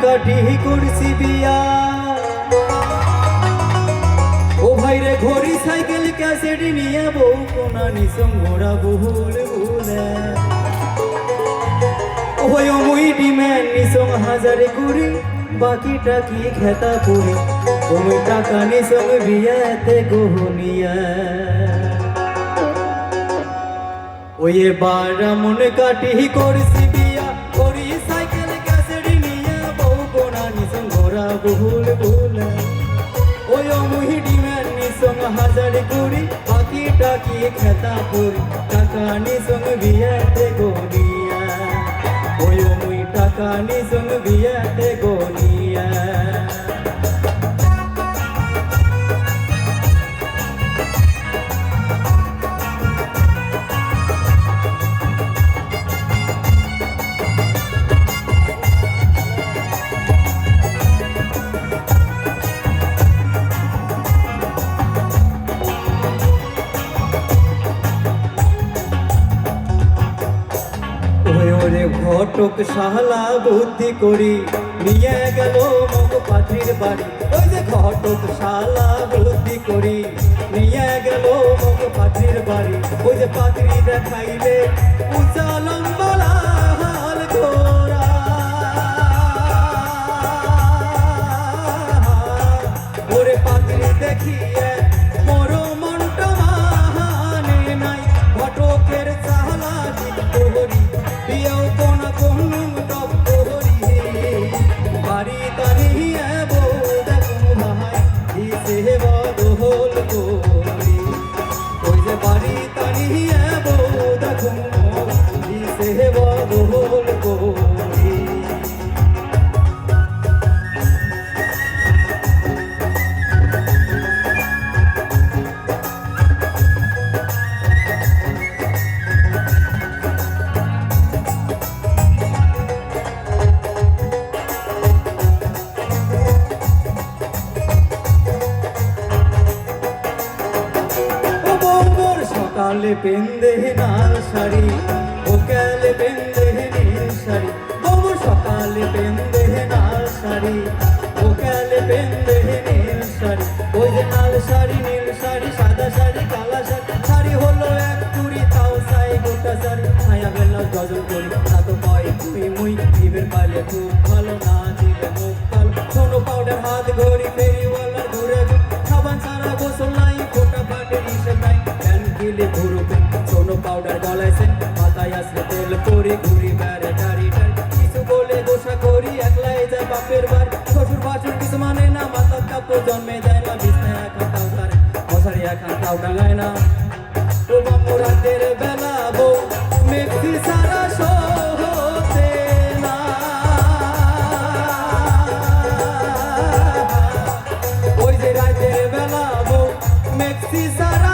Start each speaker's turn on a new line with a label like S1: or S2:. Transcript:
S1: কাটি করছি বিয়া। ও ভাইরে ঘড়ি সাইকেল ক্যাসেট নিয়ে বউ কোনা নিসং ঘোড়া বহুল ভুলে। ওই মুই ডিমেন নিসং হাজারে কুড়ি বাকিটা কি খেতা পুরি। তুমি টাকা নিসং বিয়াতে গহনিয়া। ওই বারা মন কাটি করছি বিয়া। ঘড়ি সাইকেল ক্যাসেট নিয়ে বউ কোনা নিসং ঘোড়া বহুল ভুলে। ওই মুই ডিমেন নিসং হাজারে কুড়ি বাকিটা কি খেতা পুরি। টাকা নিসং বিয়াতে গহনিয়া। ওই মুই টাকা নিসং বিয়াতে গহনিয়া। ঘটক শালা বুদ্ধি করি নিয়ে গেল মুখ পাত্রীর বাড়ি। ওই যে ঘটক শালা বুদ্ধি করি নিয়ে গেল মুখ পাত্রীর বাড়ি। ওই যে পাত্রী দেখাইলে উঁচা লম্বা লাল ঘোড়া। ওরে পাত্রী দেখিয়ে মোর মনটা মানে নাই। ঘটকের শালা করি বিয়েও কোনা কোন টপ করি। বাড়ি দাঁড়িয়ে বউ দেখো ভাই দিছে বদল করি। ওই যে বাড়ি দাঁড়িয়ে বউ দেখো দিছে বদল করি। সকালে পেন্দে লাল শাড়ি ও কালে পেন্দে নীল শাড়ি। বউ সকালে পেন্দে লাল শাড়ি ও কালে পেন্দে নীল শাড়ি। ওই যে লাল শাড়ি নীল শাড়ি সাদা শাড়ি কালা শাড়ি। শাড়ি হলো এক কুড়ি তাও চাই গোটা শাড়ি। ছায়া বেলা গজল করি তা তো পাই তুই মুই দিবের পাইলে খুব ভালো না দিলে মুখ ভালো। সোনো পাউডার হাত ঘড়ি ফেরিওয়ালা ঘুরে সাবান ছাড়া গোসল নাই ফোটা ফাটে হিসেব নাই। গিলে ঘুরবে সোনো পাউডার গলাইছে মাথায় আসলে তেল পরে ঘুরি বেড়ে টারি টারি। কিছু বলে গোসা করি একলাই যায় বাপের বাড়ি। শ্বশুর বাছুর কিছু মানে না মাথার কাপড় জন্মে যায় না। বিছনায় এখন তাও তারে মশারি এখন তাও টাঙায় না। ও বাম্মু রাতের বেলা বউ মেক্সি সারা সহতে না। ওই যে রাতের বেলা বউ মেক্সি সারা